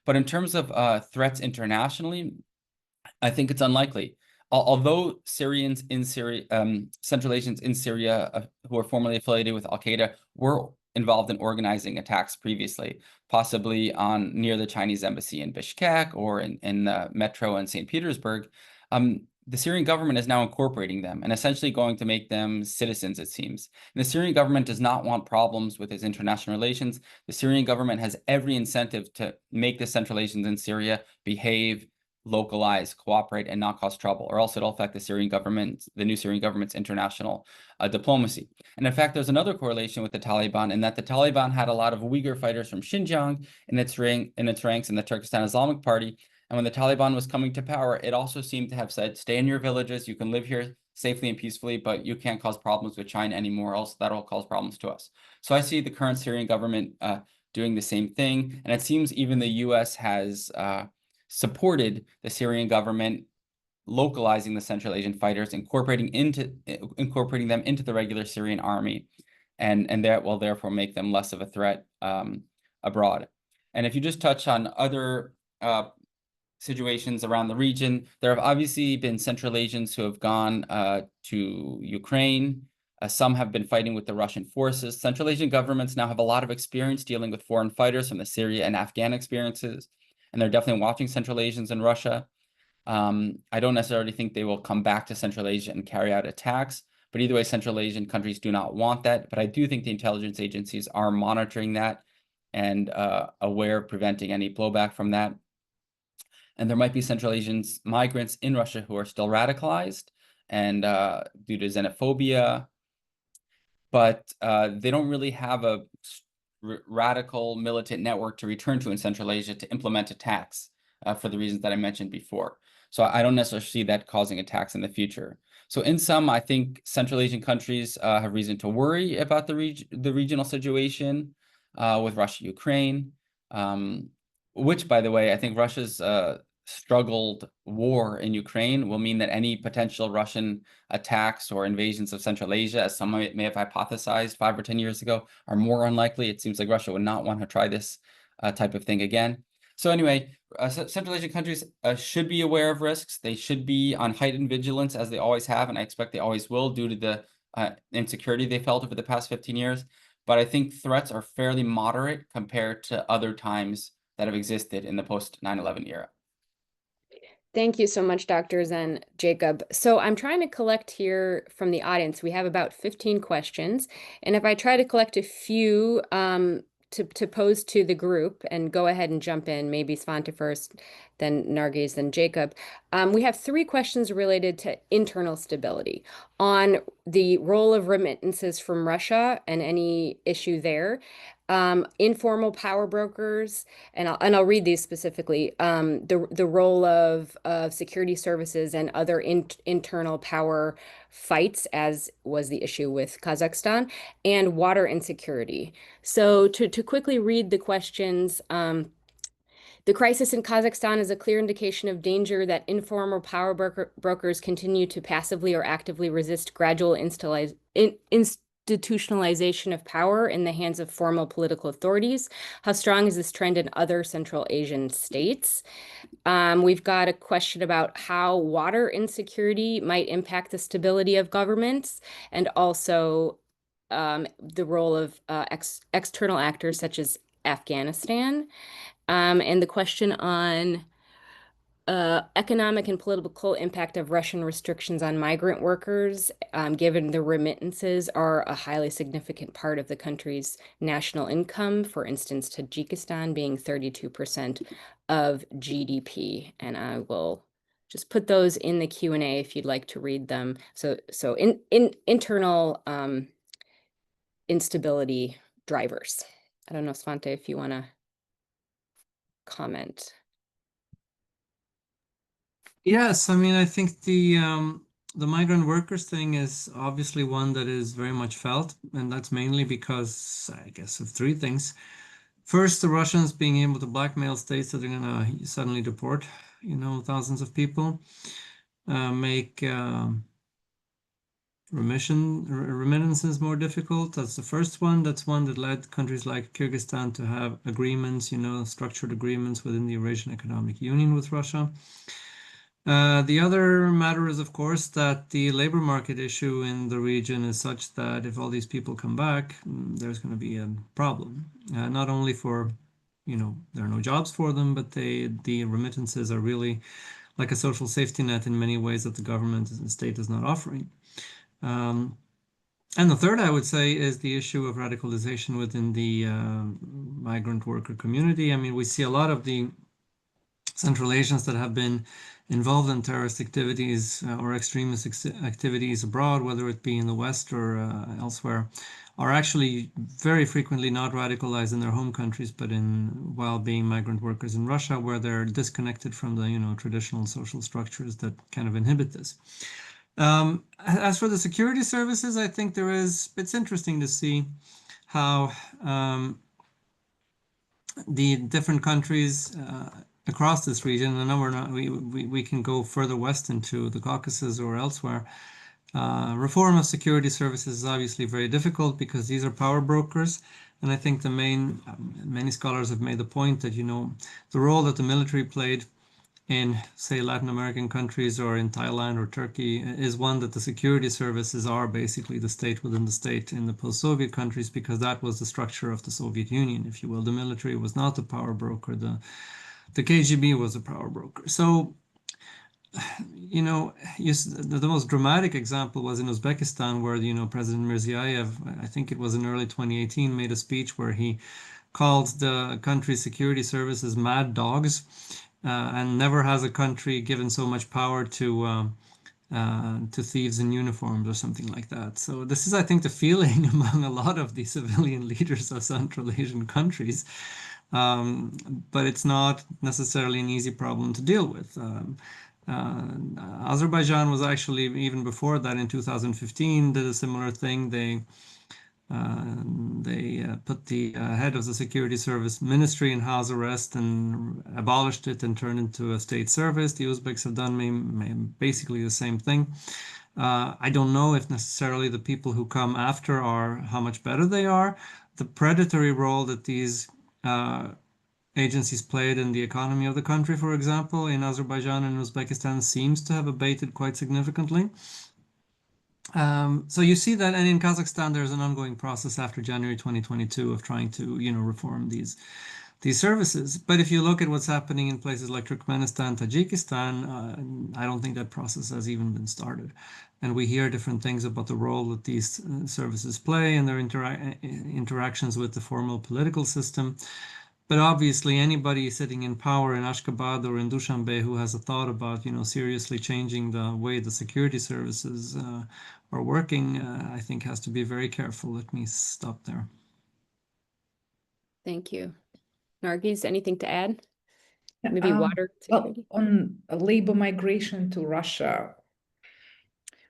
But in terms of threats internationally, I think it's unlikely. Although Syrians in Syria, Central Asians in Syria who are formerly affiliated with Al-Qaeda were involved in organizing attacks previously, possibly near the Chinese embassy in Bishkek or in the metro in St. Petersburg, the Syrian government is now incorporating them and essentially going to make them citizens, it seems. And the Syrian government does not want problems with its international relations. The Syrian government has every incentive to make the Central Asians in Syria behave, localize, cooperate, and not cause trouble, or else it'll affect the Syrian government, the new Syrian government's international diplomacy. And in fact, there's another correlation with the Taliban in that the Taliban had a lot of Uyghur fighters from Xinjiang in its ranks in the Turkestan Islamic Party. And when the Taliban was coming to power, it also seemed to have said, stay in your villages, you can live here safely and peacefully, but you can't cause problems with China anymore, else that'll cause problems to us. So I see the current Syrian government doing the same thing. And it seems even the US has supported the Syrian government localizing the Central Asian fighters, incorporating them into the regular Syrian army, and that will therefore make them less of a threat abroad. And if you just touch on other situations around the region, there have obviously been Central Asians who have gone to Ukraine. Some have been fighting with the Russian forces. Central Asian governments now have a lot of experience dealing with foreign fighters from the Syria and Afghan experiences, and they're definitely watching Central Asians in Russia. I don't necessarily think they will come back to Central Asia and carry out attacks, but either way, Central Asian countries do not want that. But I do think the intelligence agencies are monitoring that and aware of preventing any blowback from that. And there might be Central Asian migrants in Russia who are still radicalized and due to xenophobia, but they don't really have a radical militant network to return to in Central Asia to implement attacks for the reasons that I mentioned before. So I don't necessarily see that causing attacks in the future. So in sum, I think Central Asian countries have reason to worry about the regional situation with Russia, Ukraine, which, by the way, I think Russia's struggled war in Ukraine will mean that any potential Russian attacks or invasions of Central Asia, as some may have hypothesized 5 or 10 years ago, are more unlikely. It seems like Russia would not want to try this type of thing again. So anyway, Central Asian countries should be aware of risks. They should be on heightened vigilance, as they always have, and I expect they always will due to the insecurity they felt over the past 15 years. But I think threats are fairly moderate compared to other times that have existed in the post 9/11 era. Thank you so much, Dr. Zenn, Jacob. So I'm trying to collect here from the audience. We have about 15 questions. And if I try to collect a few to pose to the group and go ahead and jump in, maybe Svante first, then Nargis, then Jacob. We have 3 questions related to internal stability on the role of remittances from Russia and any issue there. Informal power brokers, and I'll read these specifically. The role of security services and other internal power fights, as was the issue with Kazakhstan, and water insecurity. So to quickly read the questions. The crisis in Kazakhstan is a clear indication of danger that informal power brokers continue to passively or actively resist gradual institutionalization of power in the hands of formal political authorities? How strong is this trend in other Central Asian states? We've got a question about how water insecurity might impact the stability of governments, and also the role of external actors such as Afghanistan. And the question on economic and political impact of Russian restrictions on migrant workers, given the remittances are a highly significant part of the country's national income, for instance, Tajikistan being 32% of GDP. And I will just put those in the Q&A if you'd like to read them. So internal instability drivers. I don't know, Svante, if you want to comment. Yes, I mean, I think the migrant workers thing is obviously one that is very much felt, and that's mainly because, I guess, of three things. First, the Russians being able to blackmail states that are going to suddenly deport, thousands of people, make remittances more difficult. That's the first one. That's one that led countries like Kyrgyzstan to have agreements, structured agreements within the Eurasian Economic Union with Russia. The other matter is, of course, that the labor market issue in the region is such that if all these people come back, there's going to be a problem. Not only for, there are no jobs for them, but the remittances are really like a social safety net in many ways that the government and the state is not offering. And the third, I would say, is the issue of radicalization within the migrant worker community. I mean, we see a lot of the Central Asians that have been involved in terrorist activities or extremist activities abroad, whether it be in the West or elsewhere, are actually very frequently not radicalized in their home countries, but while being migrant workers in Russia, where they're disconnected from the traditional social structures that kind of inhibit this. As for the security services, I think it's interesting to see how the different countries across this region, and now we can go further west into the Caucasus or elsewhere. Reform of security services is obviously very difficult because these are power brokers, and I think many scholars have made the point that the role that the military played in, say, Latin American countries or in Thailand or Turkey is one that the security services are basically the state within the state in the post-Soviet countries, because that was the structure of the Soviet Union, if you will. The military was not the power broker. The KGB was a power broker. So, the most dramatic example was in Uzbekistan, where, President Mirziyoyev, I think it was in early 2018, made a speech where he called the country's security services mad dogs, and never has a country given so much power to thieves in uniforms or something like that. So this is, I think, the feeling among a lot of the civilian leaders of Central Asian countries. But it's not necessarily an easy problem to deal with. Azerbaijan was actually, even before that, in 2015, did a similar thing. They put the head of the security service ministry in house arrest and abolished it and turned it into a state service. The Uzbeks have done basically the same thing. I don't know if necessarily the people who come after how much better they are. The predatory role that these agencies played in the economy of the country, for example, in Azerbaijan and Uzbekistan, seems to have abated quite significantly. So you see that, and in Kazakhstan, there's an ongoing process after January 2022 of trying to, reform these services. But if you look at what's happening in places like Turkmenistan, Tajikistan, I don't think that process has even been started. And we hear different things about the role that these services play and their interactions with the formal political system. But obviously, anybody sitting in power in Ashgabat or in Dushanbe who has a thought about, seriously changing the way the security services are working, I think has to be very careful. Let me stop there. Thank you. Nargis, anything to add? Maybe water security? Well, on labor migration to Russia,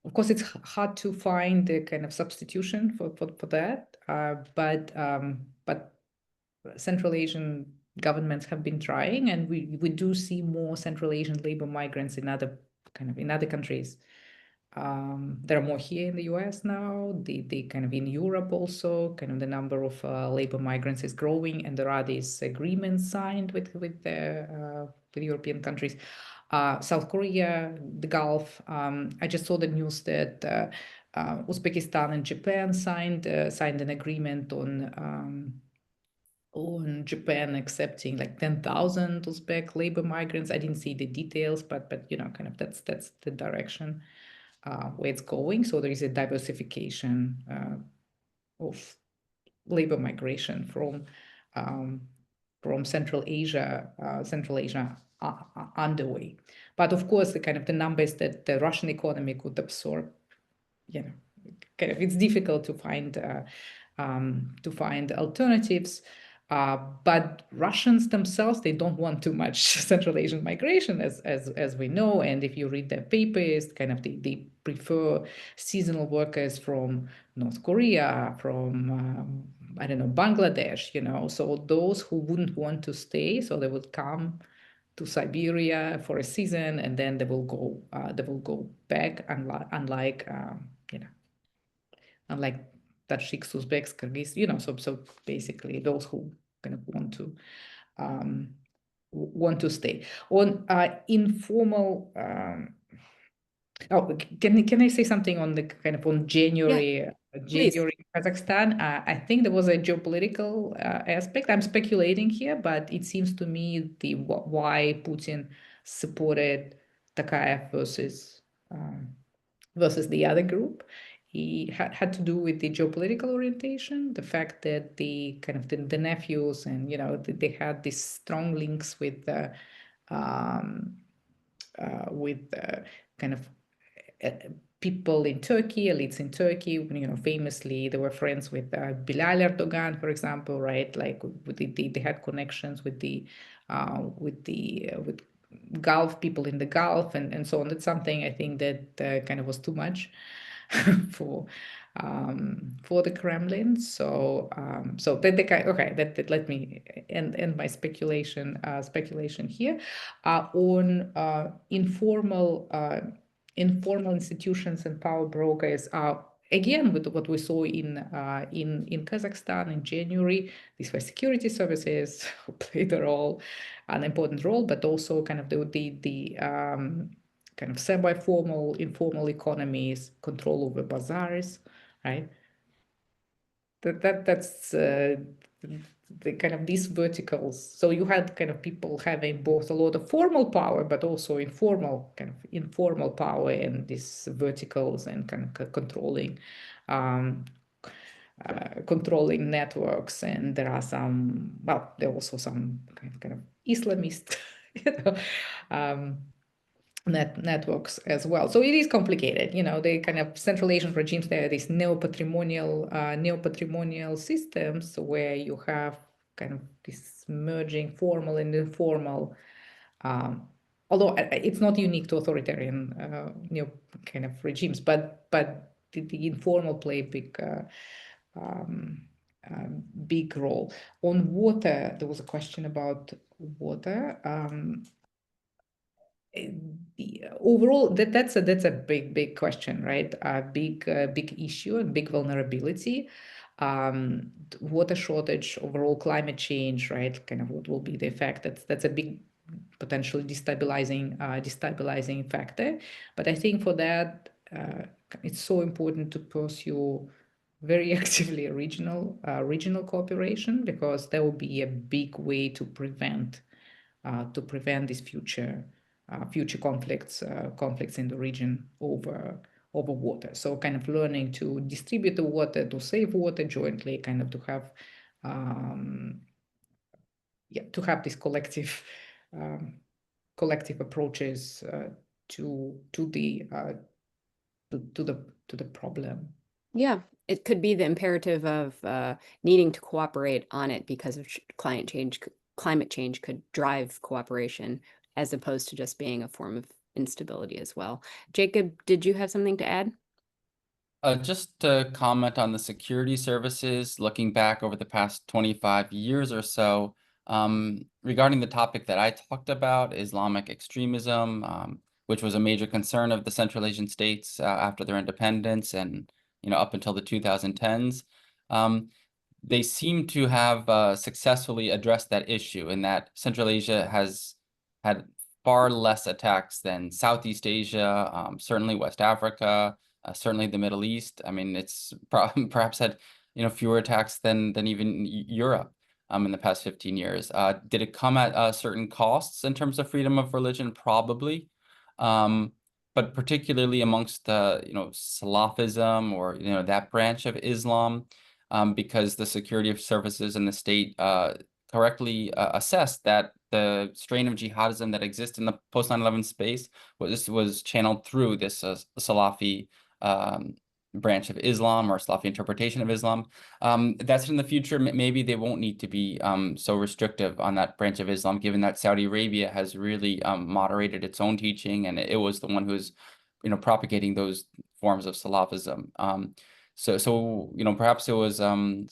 of course, it's hard to find a kind of substitution for that, but Central Asian governments have been trying, and we do see more Central Asian labor migrants in other countries. There are more here in the US now. The kind of in Europe also, kind of the number of labor migrants is growing, and there are these agreements signed with European countries. South Korea, the Gulf. I just saw the news that Uzbekistan and Japan signed an agreement on Japan accepting like 10,000 Uzbek labor migrants. I didn't see the details, but kind of that's the direction where it's going. So there is a diversification of labor migration from Central Asia underway. But of course, the numbers that the Russian economy could absorb, kind of it's difficult to find alternatives. But Russians themselves, they don't want too much Central Asian migration, as we know. And if you read their papers, kind of they prefer seasonal workers from North Korea, from I don't know, Bangladesh. So those who wouldn't want to stay, so they would come to Siberia for a season, and then they will go back. Unlike Tadshiks, Uzbeks, Kyrgyz, so basically those who kind of want to stay. On informal, can I say something on the kind of on January? January Kazakhstan. I think there was a geopolitical aspect. I'm speculating here, but it seems to me why Putin supported Tokayev versus the other group. He had to do with the geopolitical orientation, the fact that the kind of the nephews and they had these strong links with kind of people in Turkey, elites in Turkey. Famously they were friends with Bilal Erdogan, for example, right? Like they had connections with Gulf people in the Gulf and so on. That's something I think that kind of was too much for the Kremlin. So that let me end my speculation here on informal institutions and power brokers. Again, with what we saw in Kazakhstan in January, these were security services who played an important role, but also kind of the kind of semi-formal, informal economies, control over bazaars, right? That's the kind of these verticals. So you had kind of people having both a lot of formal power, but also informal power, and these verticals and kind of controlling networks. And there are there are also some kind of Islamist networks as well. So it is complicated. The kind of Central Asian regimes, there are these neo-patrimonial systems where you have kind of this merging formal and informal, although it's not unique to authoritarian kind of regimes, but the informal play big role. On water, there was a question about water. Overall, that's a big question, right? A big issue and big vulnerability. Water shortage, overall climate change, right? Kind of what will be the effect? That's a big potentially destabilizing factor. But I think for that, it's so important to pursue very actively regional cooperation, because that will be a big way to prevent these future conflicts in the region over water. So kind of learning to distribute the water, to save water jointly, kind of to have these collective approaches to the problem. Yeah, it could be the imperative of needing to cooperate on it because of climate change. Climate change could drive cooperation, as opposed to just being a form of instability as well. Jacob, did you have something to add? Just to comment on the security services, looking back over the past 25 years or so, regarding the topic that I talked about, Islamic extremism, which was a major concern of the Central Asian states after their independence and up until the 2010s. They seem to have successfully addressed that issue in that Central Asia has had far less attacks than Southeast Asia, certainly West Africa, certainly the Middle East. I mean, it's perhaps had fewer attacks than even Europe in the past 15 years. Did it come at certain costs in terms of freedom of religion? Probably, but particularly amongst Salafism or that branch of Islam, because the security services in the state correctly assessed that the strain of jihadism that exists in the post 9/11 space was channeled through this Salafi branch of Islam or Salafi interpretation of Islam. That's in the future. Maybe they won't need to be so restrictive on that branch of Islam, given that Saudi Arabia has really moderated its own teaching, and it was the one who's propagating those forms of Salafism. So perhaps it was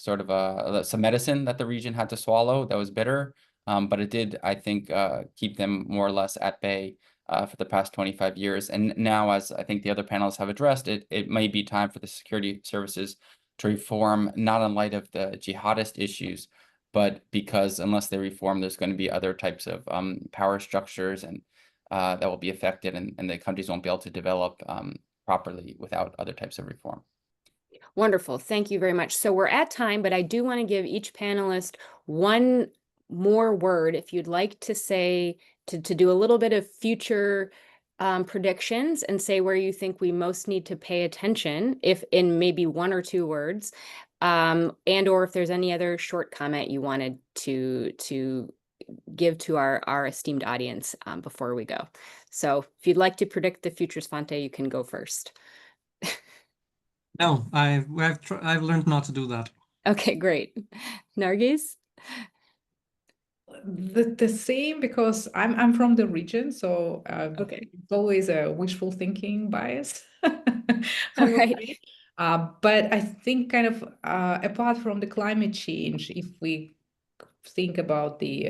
sort of some medicine that the region had to swallow that was bitter, but it did, I think, keep them more or less at bay for the past 25 years. And now, as I think the other panelists have addressed, it may be time for the security services to reform, not in light of the jihadist issues, but because unless they reform, there's going to be other types of power structures and that will be affected, and the countries won't be able to develop properly without other types of reform. Wonderful. Thank you very much. So we're at time, but I do want to give each panelist one more word if you'd like to say, to do a little bit of future predictions and say where you think we most need to pay attention, if in maybe 1 or 2 words, and or if there's any other short comment you wanted to give to our esteemed audience before we go. So if you'd like to predict the future, Svante, you can go first. No, I've learned not to do that. Okay, great. Nargis? The same, because I'm from the region, so Okay. it's always a wishful thinking bias. All right. But I think kind of apart from the climate change, if we think about the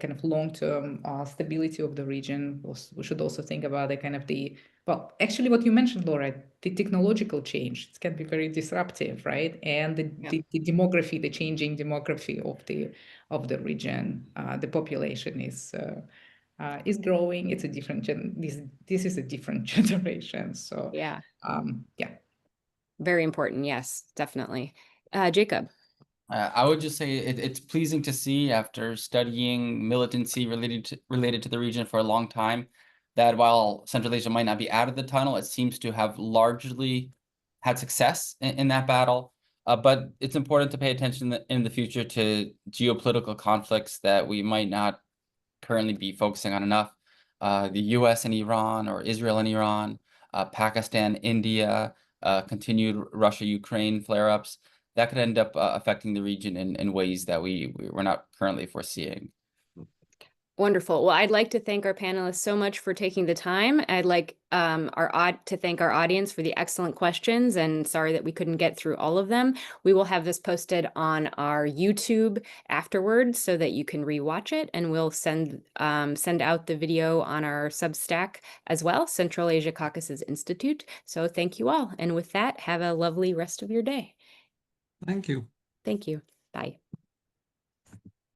kind of long-term stability of the region, we should also think about the kind of well, actually what you mentioned, Laura, the technological change. It can be very disruptive, right? And the demography, the changing demography of the region, the population is growing. It's a different this is a different generation. So Yeah. Yeah. Very important. Yes, definitely. Jacob. I would just say it's pleasing to see, after studying militancy related to the region for a long time, that while Central Asia might not be out of the tunnel, it seems to have largely had success in that battle. But it's important to pay attention in the future to geopolitical conflicts that we might not currently be focusing on enough. The US and Iran, or Israel and Iran, Pakistan, India, continued Russia-Ukraine flare-ups. That could end up affecting the region in ways that we're not currently foreseeing. Wonderful. Well, I'd like to thank our panelists so much for taking the time. I'd like to thank our audience for the excellent questions, and sorry that we couldn't get through all of them. We will have this posted on our YouTube afterwards so that you can rewatch it, and we'll send out the video on our Substack as well, Central Asia-Caucasus Institute. So thank you all. And with that, have a lovely rest of your day. Thank you. Thank you. Bye.